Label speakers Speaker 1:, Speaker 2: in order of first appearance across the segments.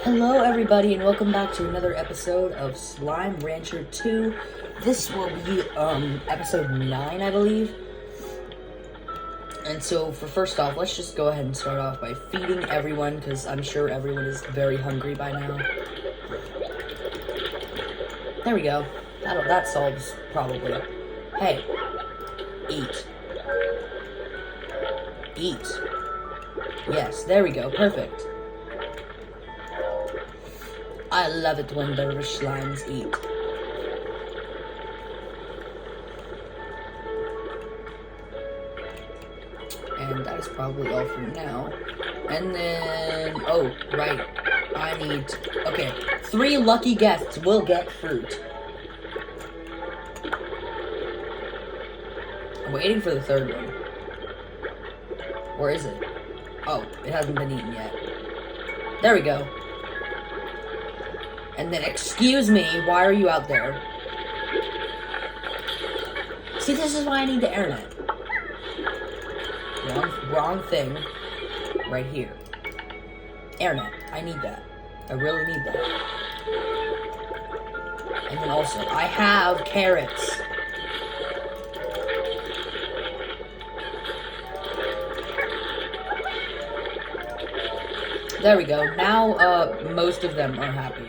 Speaker 1: Hello everybody and welcome back to another episode of Slime Rancher 2. This will be episode 9, I believe. And so for first off, let's just go ahead and start off by feeding everyone, because I'm sure everyone is very hungry by now. There we go. That solves probably. Hey, eat. Eat. Yes, there we go, perfect. I love it when the slimes eat. And that is probably all for now. And then, oh, right. Okay, 3 lucky guests will get fruit. I'm waiting for the third one. Where is it? Oh, it hasn't been eaten yet. There we go. And then, excuse me, why are you out there? See, this is why I need the internet. Wrong thing. Right here. Internet. I need that. I really need that. And then also, I have carrots. There we go. Now, most of them are happy.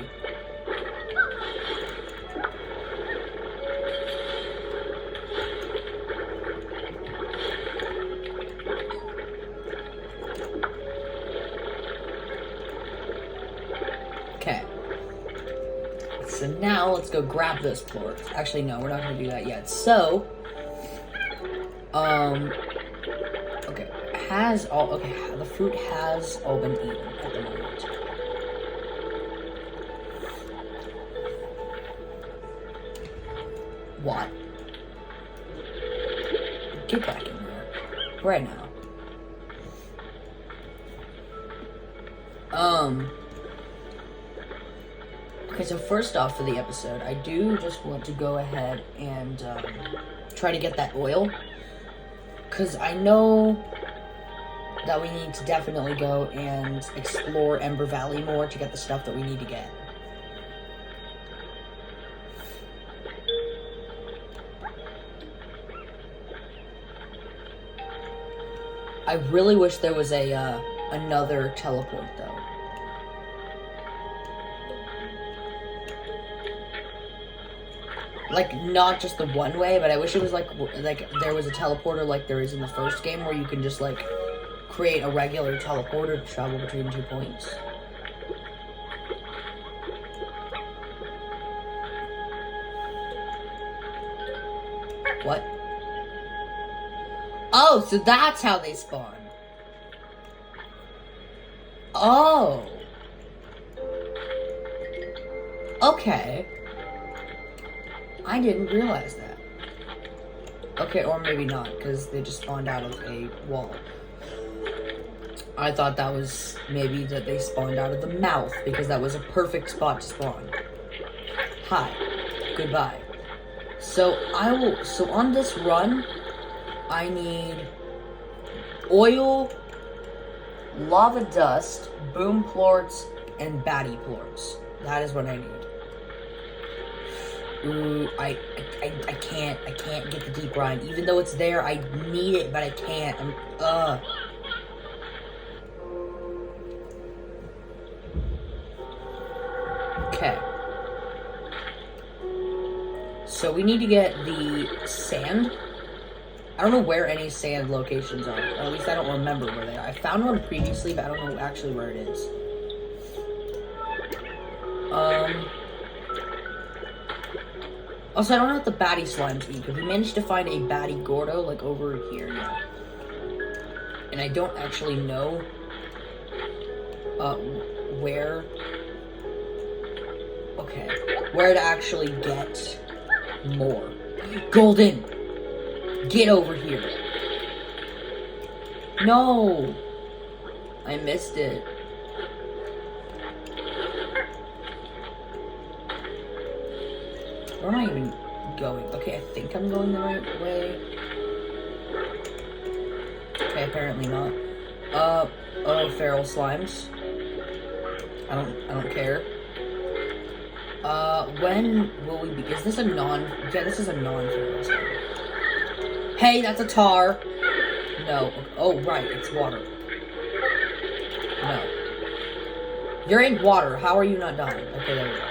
Speaker 1: Okay. So now let's go grab those plorts. Actually, no, we're not gonna do that yet. So, okay, the fruit has all been eaten at the moment. What? Get back in there. Right now. Okay, so first off for the episode, I do just want to go ahead and try to get that oil. Because I know that we need to definitely go and explore Ember Valley more to get the stuff that we need to get. I really wish there was another teleport though. Like, not just the one way, but I wish it was like there was a teleporter like there is in the first game where you can just like create a regular teleporter to travel between 2 points. What? Oh, so that's how they spawn. Oh. Okay. I didn't realize that. Okay, or maybe not, because they just spawned out of a wall. I thought that was maybe that they spawned out of the mouth, because that was a perfect spot to spawn. Hi. Goodbye. So on this run, I need oil, lava dust, boom plorts, and batty plorts. That is what I need. Ooh, I can't get the deep brine. Even though it's there, I need it, but I can't. Okay. So we need to get the sand. I don't know where any sand locations are. Or at least I don't remember where they are. I found one previously, but I don't know actually where it is. Also, I don't know what the batty slimes eat, but we managed to find a batty Gordo, like, over here now. And I don't actually know, where to actually get more. Golden! Get over here! No! I missed it. Where am I even going? Okay, I think I'm going the right way. Okay, apparently not. Oh, feral slimes. I don't care. When will we be? Is this a non? Yeah, this is a non-fearless. Hey, that's a tar. No. Oh, right, it's water. No. You're in water. How are you not dying? Okay, there we go.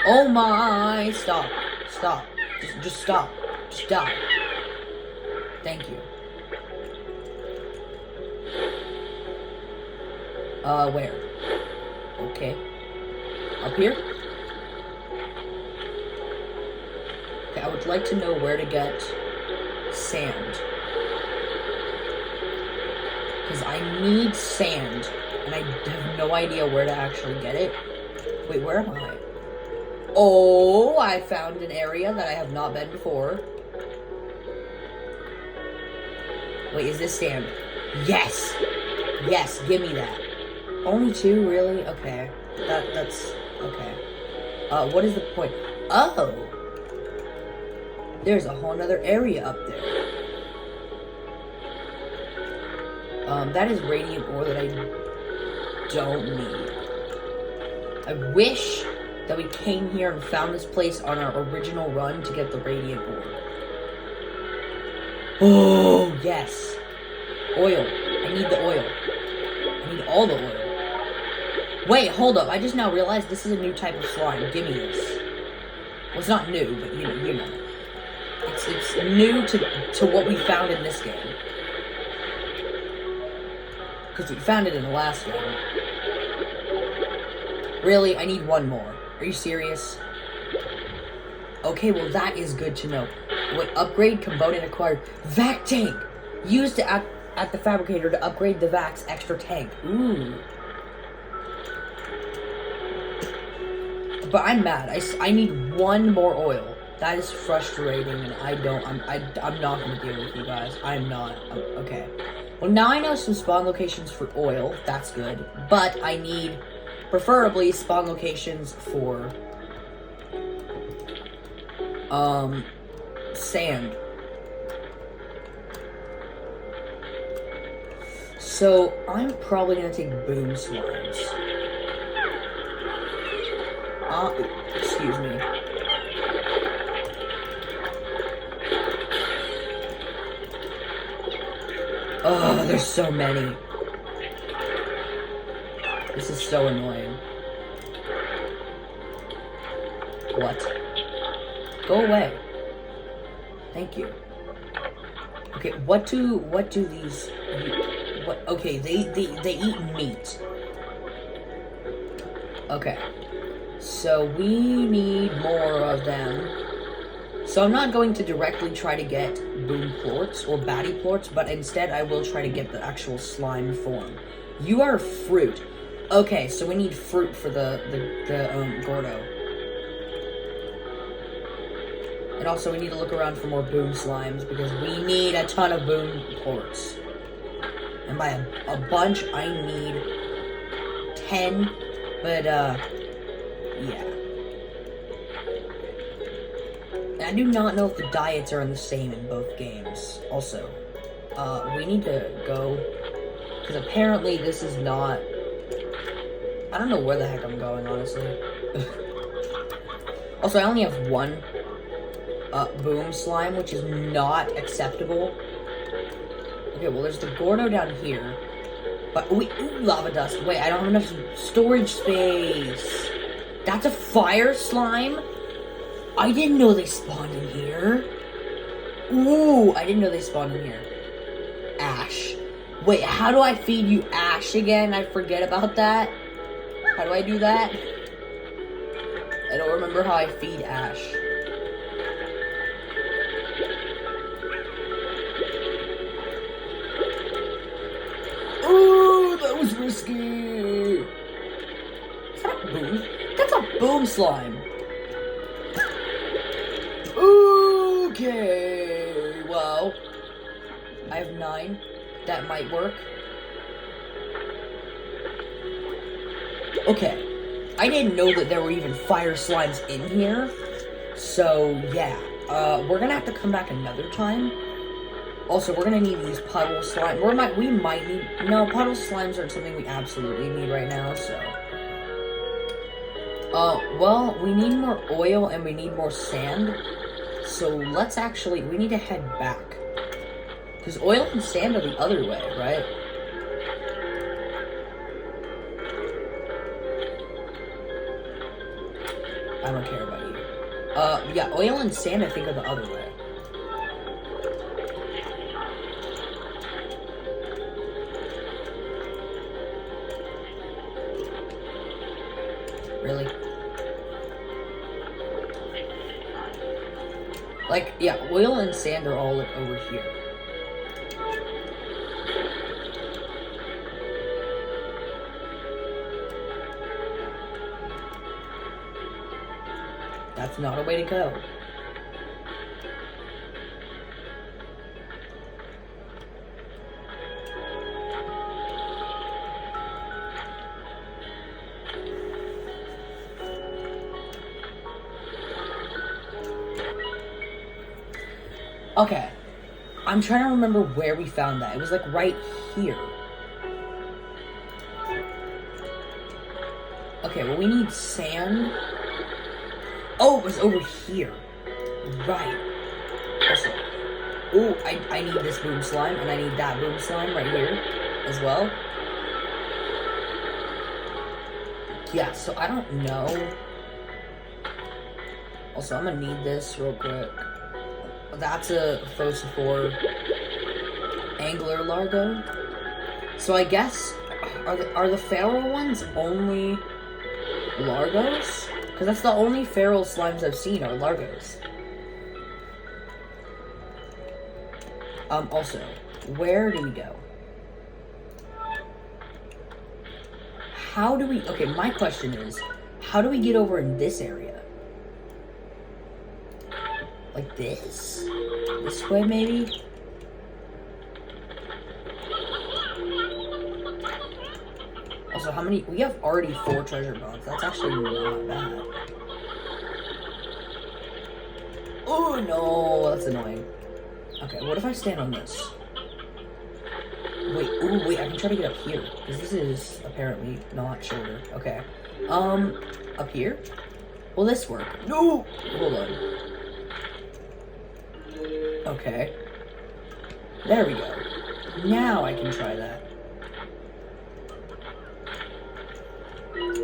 Speaker 1: Oh my! Stop. Stop. Just stop. Just die. Thank you. Where? Okay. Up here? Okay, I would like to know where to get sand. Because I need sand, and I have no idea where to actually get it. Wait, where am I? Oh, I found an area that I have not been before. Wait, is this sand? Yes! Yes, give me that. Only 2, really? Okay. That's... okay. What is the point? Oh! There's a whole nother area up there. That is radiant ore that I don't need. I wish that we came here and found this place on our original run to get the radiant ore. Oh, yes. Oil. I need the oil. I need all the oil. Wait, hold up. I just now realized this is a new type of slime. Give me this. Well, it's not new, but you know. It's new to what we found in this game. Because we found it in the last game. Really? I need one more. Are you serious? Okay, well that is good to know. Wait, upgrade component acquired. Vac tank! Used at the fabricator to upgrade the Vac's extra tank. Ooh. But I'm mad. I need one more oil. That is frustrating, and I'm not gonna deal with you guys. I'm not. Okay. Well, now I know some spawn locations for oil. That's good. But I need, preferably, spawn locations for, sand. So, I'm probably gonna take boom slimes. Excuse me. Oh, there's so many. This is so annoying. What? Go away. Thank you. Okay, what do these... What? Okay, they eat meat. Okay. So we need more of them. So I'm not going to directly try to get boom plorts or batty plorts, but instead I will try to get the actual slime form. You are fruit. Okay, so we need fruit for the Gordo. And also we need to look around for more boom slimes because we need a ton of boom plorts. And by a bunch, I need 10, but yeah. I do not know if the diets are the same in both games. Also, we need to go, because apparently this is not, I don't know where the heck I'm going, honestly. Also, I only have one, boom slime, which is not acceptable. Okay, well, there's the Gordo down here, but, ooh, lava dust. Wait, I don't have enough storage space. That's a fire slime? I didn't know they spawned in here. Ooh, I didn't know they spawned in here. Ash. Wait, how do I feed you ash again? I forget about that. How do I do that? I don't remember how I feed ash. Ooh, that was risky. Is that a boom? That's a boom slime. Okay, well, I have 9. That might work. Okay, I didn't know that there were even fire slimes in here. So, yeah, we're gonna have to come back another time. Also, we're gonna need these puddle slime. We might need... No, puddle slimes aren't something we absolutely need right now, so... well, we need more oil and we need more sand. So let's actually... We need to head back. Because oil and sand are the other way, right? I don't care about you. Yeah, oil and sand I think are the other way. Really? Like, yeah, oil and sand are all over here. That's not a way to go. Okay. I'm trying to remember where we found that. It was like right here. Okay, well we need sand. Oh, it was over here. Right. Also, oh, I need this boom slime, and I need that boom slime right here as well. Yeah, so I don't know. Also, I'm gonna need this real quick. That's a Phosphor Angler Largo. So I guess, are the feral ones only Largos? Because that's the only feral slimes I've seen are Largos. Also, where do we go? How do we... Okay, my question is, how do we get over in this area? Like this? This way, maybe? Also, how many... We have already 4 treasure bones. That's actually not bad. Oh, no. That's annoying. Okay, what if I stand on this? Wait, ooh, wait, I can try to get up here. Because this is apparently not shorter. Okay. Up here? Will this work? No! Hold on. Okay. There we go. Now I can try that.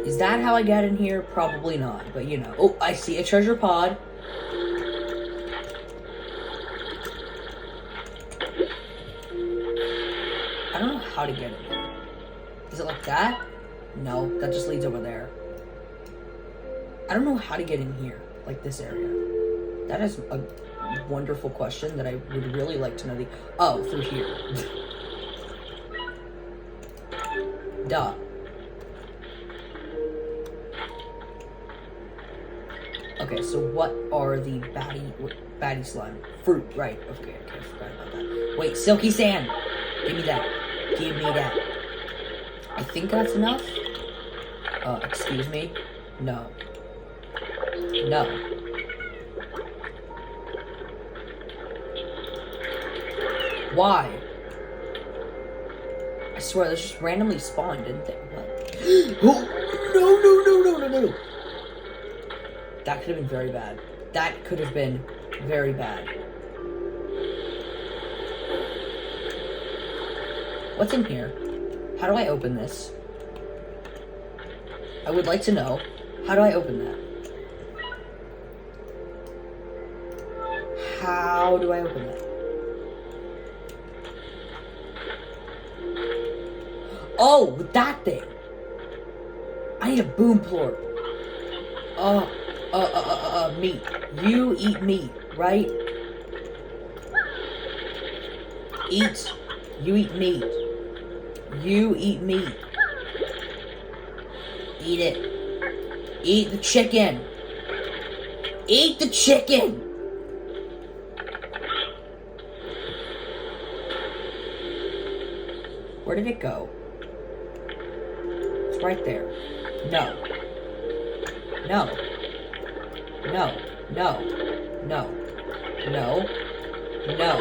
Speaker 1: Is that how I get in here? Probably not, but you know. Oh, I see a treasure pod. I don't know how to get in here. Is it like that? No, that just leads over there. I don't know how to get in here, like this area. That is a wonderful question that I would really like to know the... Oh, through here. Duh. Okay, so what are the baddie slime? Fruit, right. Okay, I forgot about that. Wait, silky sand! Give me that. Give me that. I think that's enough. Excuse me? No. No. Why? I swear, this just randomly spawned, didn't they? What? Oh, no. That could have been very bad. That could have been very bad. What's in here? How do I open this? I would like to know. How do I open that? How do I open that? Oh, with that thing. I need a boom plort. Meat. You eat meat, right? Eat. You eat meat. You eat meat. Eat it. Eat the chicken. Eat the chicken! Where did it go? It's right there. No. No. No. No. No. No. No.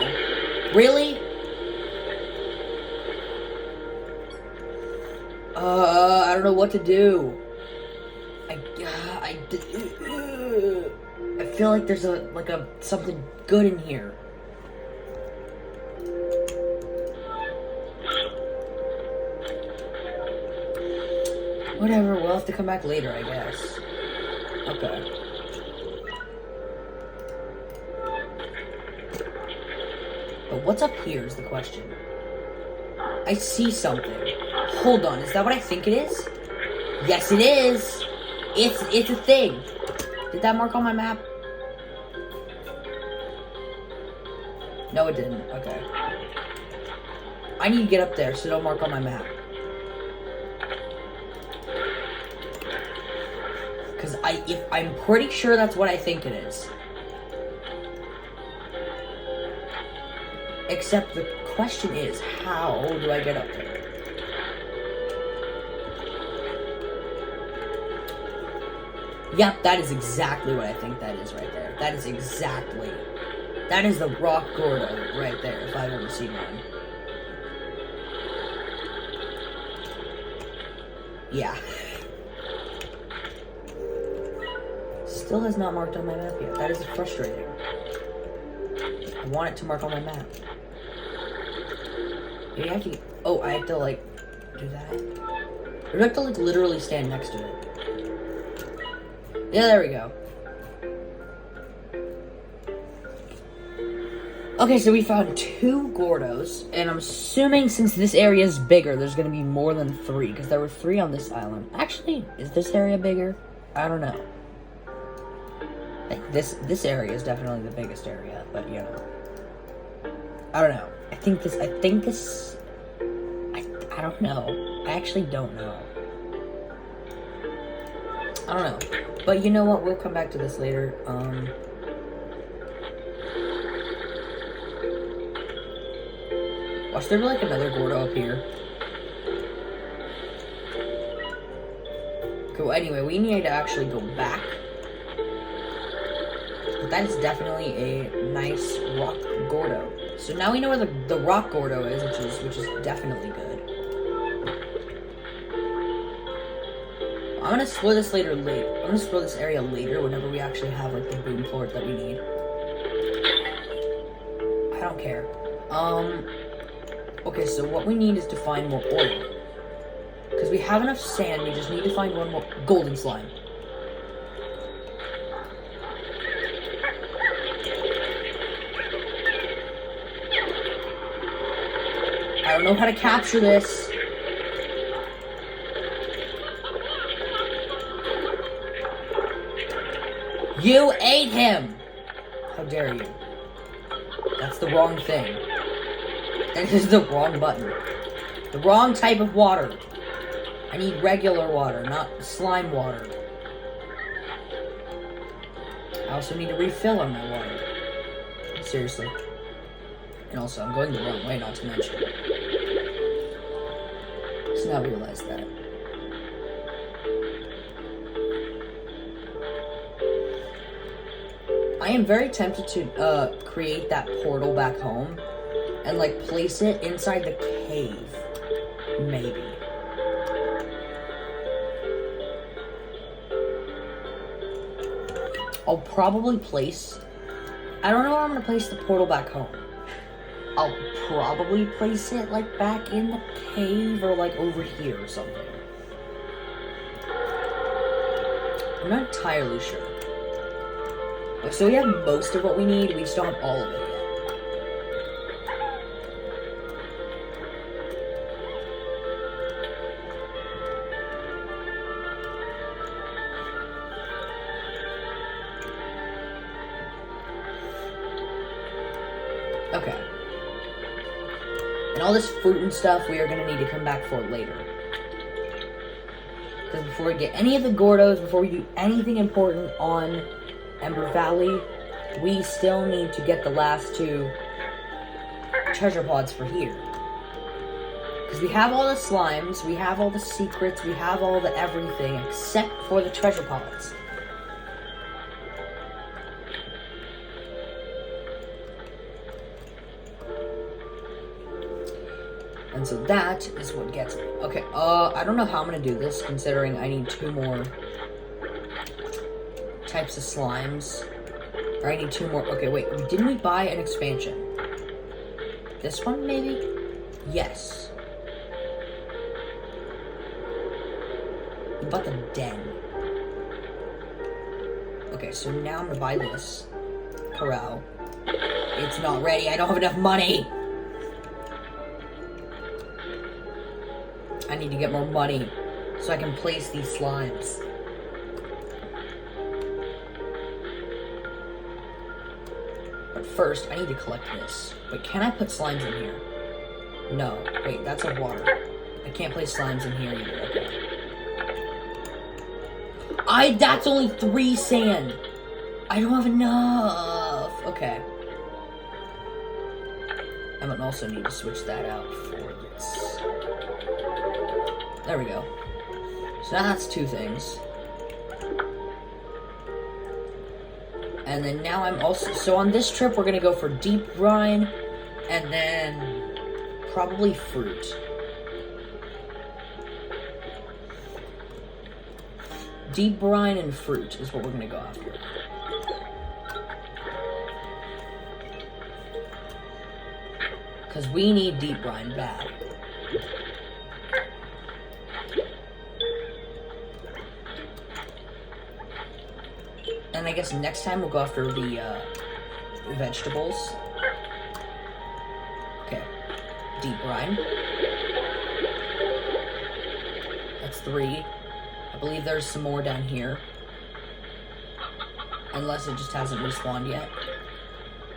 Speaker 1: Really? I don't know what to do. I feel like there's something good in here. Whatever, we'll have to come back later, I guess. Okay. But what's up here is the question. I see something. Hold on, is that what I think it is? Yes, it is! It's a thing. Did that mark on my map? No, it didn't. Okay. I need to get up there, so don't mark on my map. Because I'm pretty sure that's what I think it is. Except the question is, how do I get up there? Yep, that is exactly what I think that is right there. That is exactly. That is the rock Gordo right there, if I've ever seen one. Yeah. Still has not marked on my map yet. That is frustrating. I want it to mark on my map. Maybe I have to... Oh, I have to, like, do that? Or do I have to, like, literally stand next to it? Yeah, there we go. Okay, so we found 2 Gordos, and I'm assuming since this area is bigger, there's gonna be more than 3, because there were 3 on this island. Actually, is this area bigger? I don't know. Like, this area is definitely the biggest area, but, you know. I don't know. I don't know. I actually don't know. I don't know. But you know what? We'll come back to this later. Watch, there be like another Gordo up here. Cool. Anyway, we need to actually go back. But that is definitely a nice rock Gordo. So now we know where the rock Gordo is, which is definitely good. I'm gonna explore this I'm gonna explore this area later whenever we actually have like the boom port that we need. I don't care. Okay, so what we need is to find more oil. Because we have enough sand, we just need to find one more golden slime. I don't know how to capture this. You ate him! How dare you? That's the wrong thing. That is the wrong button. The wrong type of water. I need regular water, not slime water. I also need to refill on my water. Seriously. And also, I'm going the wrong way, not to mention. So now I realize that. I am very tempted to create that portal back home and like place it inside the cave. Maybe. I'll probably place... I don't know where I'm going to place the portal back home. I'll probably place it like back in the cave or like over here or something. I'm not entirely sure. So we have most of what we need, we just don't have all of it yet. Okay. And all this fruit and stuff we are going to need to come back for later. Because before we get any of the Gordos, before we do anything important on Ember Valley, we still need to get the last 2 treasure pods for here. Because we have all the slimes, we have all the secrets, we have all the everything except for the treasure pods. And so that is what gets me. Okay, I don't know how I'm gonna do this, considering I need 2 more types of slimes. Or I need 2 more. Okay, wait, didn't we buy an expansion? This one, maybe? Yes. We bought the den. Okay, so now I'm gonna buy this. Corral. It's not ready, I don't have enough money! I need to get more money so I can place these slimes. But first, I need to collect this. Wait, can I put slimes in here? No. Wait, that's a water. I can't place slimes in here either. Okay. That's only 3 sand. I don't have enough. Okay. I might also need to switch that out for this. There we go. So now that's 2 things. And then now I'm also... So on this trip, we're going to go for deep brine. And then probably fruit. Deep brine and fruit is what we're going to go after. Because we need deep brine bad. And I guess next time we'll go after the vegetables. Okay. Deep brine. That's 3. I believe there's some more down here. Unless it just hasn't respawned yet.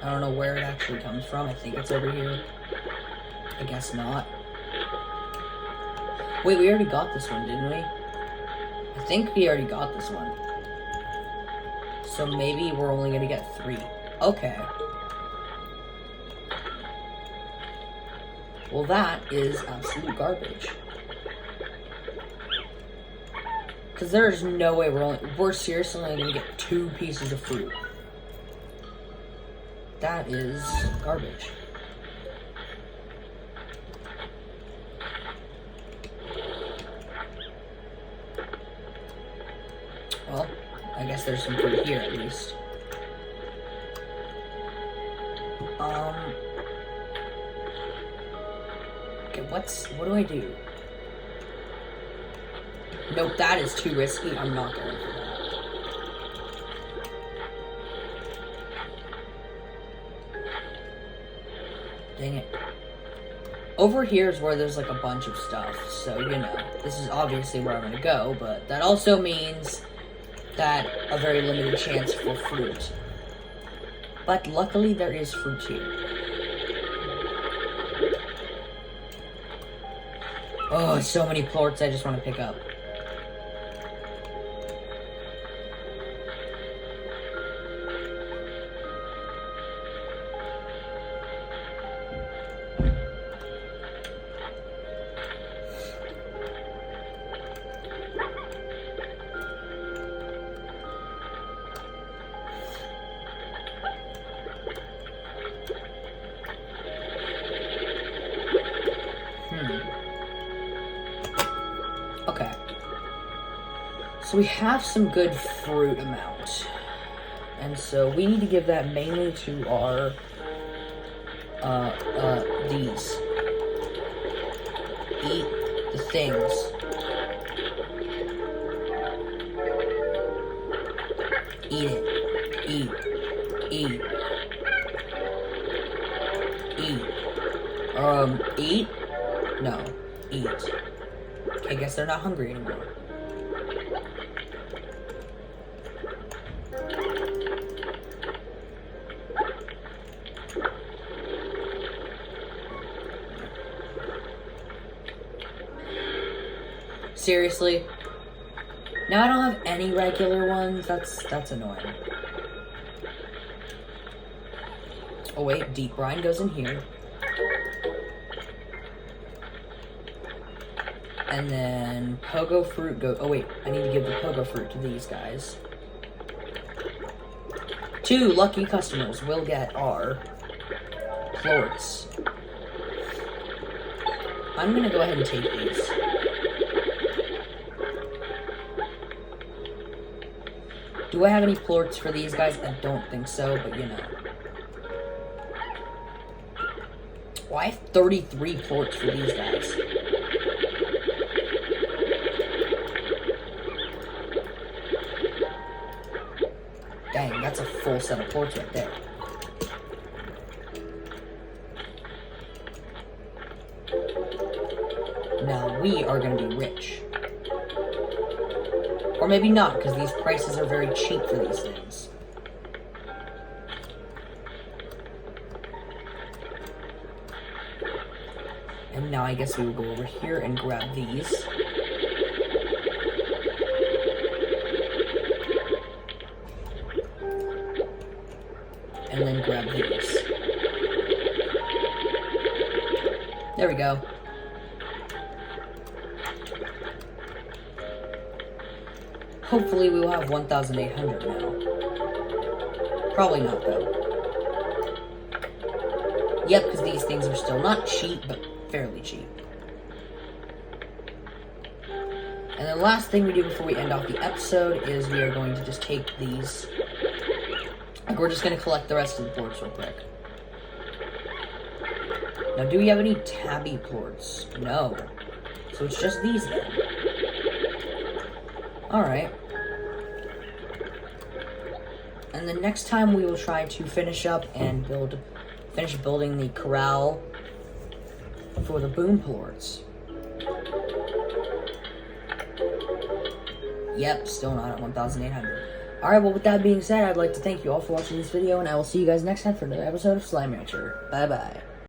Speaker 1: I don't know where it actually comes from. I think it's over here. I guess not. Wait, we already got this one, didn't we? I think we already got this one. So maybe we're only gonna get 3. Okay. Well, that is absolute garbage. Because there's no way we're seriously only gonna get 2 pieces of fruit. That is garbage. Well, I guess there's some fruit here at least. Okay, what do I do? Nope, that is too risky. I'm not going for that. Dang it. Over here is where there's like a bunch of stuff, so you know, this is obviously where I'm gonna go, but that also means that a very limited chance for fruit. But luckily there is fruit here. Oh, so many plorts I just want to pick up. Okay. So we have some good fruit amount. And so we need to give that mainly to our, these. Eat the things. Eat it. Eat. Eat. Eat. Eat? No. Eat. I guess they're not hungry anymore. Seriously? Now I don't have any regular ones? That's annoying. Oh wait, deep brine goes in here. And then pogo fruit oh wait, I need to give the pogo fruit to these guys. 2 lucky customers will get our plorts. I'm gonna go ahead and take these. Do I have any plorts for these guys? I don't think so, but you know. Oh, I have 33 plorts for these guys. Dang, that's a full set of plorts right there. Now we are going to be rich. Or maybe not, because these prices are very cheap for these things. And now I guess we will go over here and grab these. And then grab these. There we go. Hopefully we will have 1,800 now. Probably not, though. Yep, because these things are still not cheap, but fairly cheap. And the last thing we do before we end off the episode is we are going to just take these. Like, we're just going to collect the rest of the plorts real quick. Now, do we have any tabby plorts? No. So it's just these then. Alright. And the next time we will try to finish up and finish building the corral for the boom plorts. Yep, still not at 1,800. Alright, well with that being said, I'd like to thank you all for watching this video, and I will see you guys next time for another episode of Slime Rancher. Bye bye.